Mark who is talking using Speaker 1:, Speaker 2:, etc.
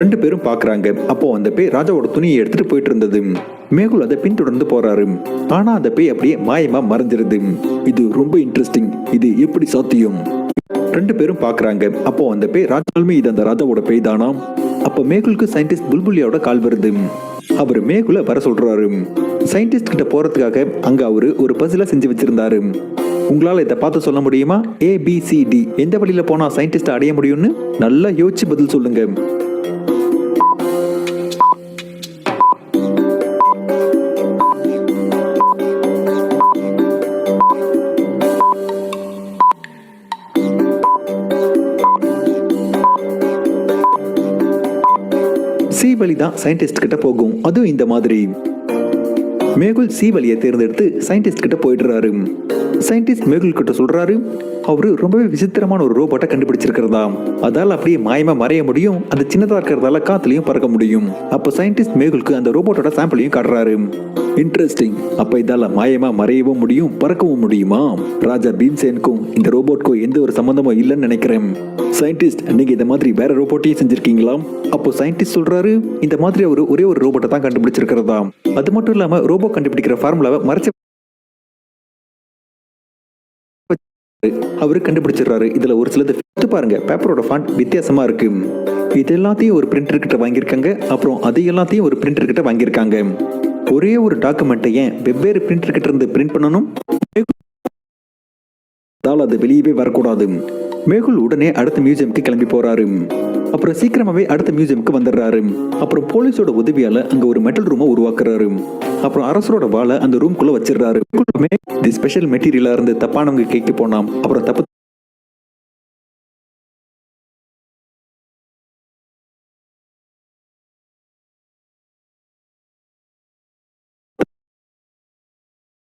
Speaker 1: ரெண்டு பேரும் பாக்குறாங்க. அப்போ அந்த பேய் ராஜாவோட துணியை எடுத்துட்டு போயிட்டு இருந்தது. மேகுல் அதை பின்தொடர்ந்து போறாரு. ஆனா அந்த பேய் அப்படியே மாயமா மறைஞ்சிருது. இது ரொம்ப இன்ட்ரெஸ்டிங். இது எப்படி சாத்தியம்? ரெண்டு பேரும் பாக்குறாங்க. அப்போ அந்த பேய் ராஜாலுமே இது அந்த ராஜாவோட பேய் தானா? அப்ப மேகுலுக்கு சயின்டிஸ்ட் புல்புலியோட கால் வருது. அவர் மேகுல வர சொல்றாரு. சயின்டிஸ்ட் கிட்ட போறதுக்காக அங்க அவரு ஒரு பசில செஞ்சு வச்சிருந்தாரு. உங்களால இதை பார்த்து சொல்ல முடியுமா? ABCD எந்த வழியில போனா சயின்டிஸ்ட் அடைய முடியும்னு நல்லா யோசிச்சு பதில் சொல்லுங்க. சி வழி தான் சயின்டிஸ்ட் கிட்ட போகும். அதுவும் இந்த மாதிரி. மேகுல் சி வழியை தேர்ந்தெடுத்து சயின்டிஸ்ட் கிட்ட போயிடுறாரு. சயின்டிஸ்ட் மேகுல் கிட்ட சொல்றாரு, அவரு ரொம்பவே விசித்திரமான ஒரு ரோபோட்டை கண்டுபிடிச்சிருக்கிறதா. அதால அப்படியே மாயமா மறைய முடியும். அது சின்னதா இருக்கிறதால காத்துலயும் பறக்க முடியும். அப்போ சயின்டிஸ்ட் மேகுலுக்கு அந்த ரோபோட்டோட சாம்பிளையும் காட்டுறாரு. இன்ட்ரெஸ்டிங். அப்ப இதால மாயமா மறையவும் முடியும், பறக்கவும் முடியுமா? ராஜா பீம்சேனுக்கும் இந்த ரோபோட்க்கும் எந்த ஒரு சம்பந்தமும் இல்லைன்னு நினைக்கிறேன். சயின்டிஸ்ட், நீங்க இந்த மாதிரி வேற ரோபோட்டையும் செஞ்சிருக்கீங்களா? அப்போ சயின்டிஸ்ட் சொல்றாரு, இந்த மாதிரி அவரு ஒரே ஒரு ரோபோட்டை தான் கண்டுபிடிச்சிருக்கிறதா. அது மட்டும் இல்லாம ரோபோ கண்டுபிடிக்கிற ஃபார்முலாவை மறைச்சு அவரு கண்டுபிடிச்சிடுறாரு. இதுல ஒரு சிலது பாருங்க, பேப்பரோட ஃபாண்ட் வித்தியாசமா இருக்கு. இது எல்லாத்தையும் ஒரு பிரிண்டர் கிட்ட வாங்கியிருக்காங்க. அப்புறம் அது எல்லாத்தையும் ஒரு பிரிண்டர் கிட்ட வாங்கியிருக்காங்க. ஒரே ஒரு டாக்குமெண்ட்டை ஏன் வெவ்வேறு பிரிண்டர் கிட்ட இருந்து பிரிண்ட் பண்ணணும்? அது வெளியவே வரக்கூடாது. மேகுல் உடனே அடுத்த மியூசியம்க்கு கிளம்பி போறாரு. அப்புறம் சீக்கிரமாவே அடுத்த மியூசியம்க்கு வந்துடுறாரு. அப்புறம் போலீஸோட உதவியால அங்க ஒரு மெட்டல் ரூமை உருவாக்குறாரு. அப்புறம் அரசரோட வாளை அந்த ரூம்குள்ள வச்சிடுறாரு. ஸ்பெஷல் மெட்டீரியலா இருந்து தப்பானவங்க கேட்க போனாம். அப்புறம் தப்பு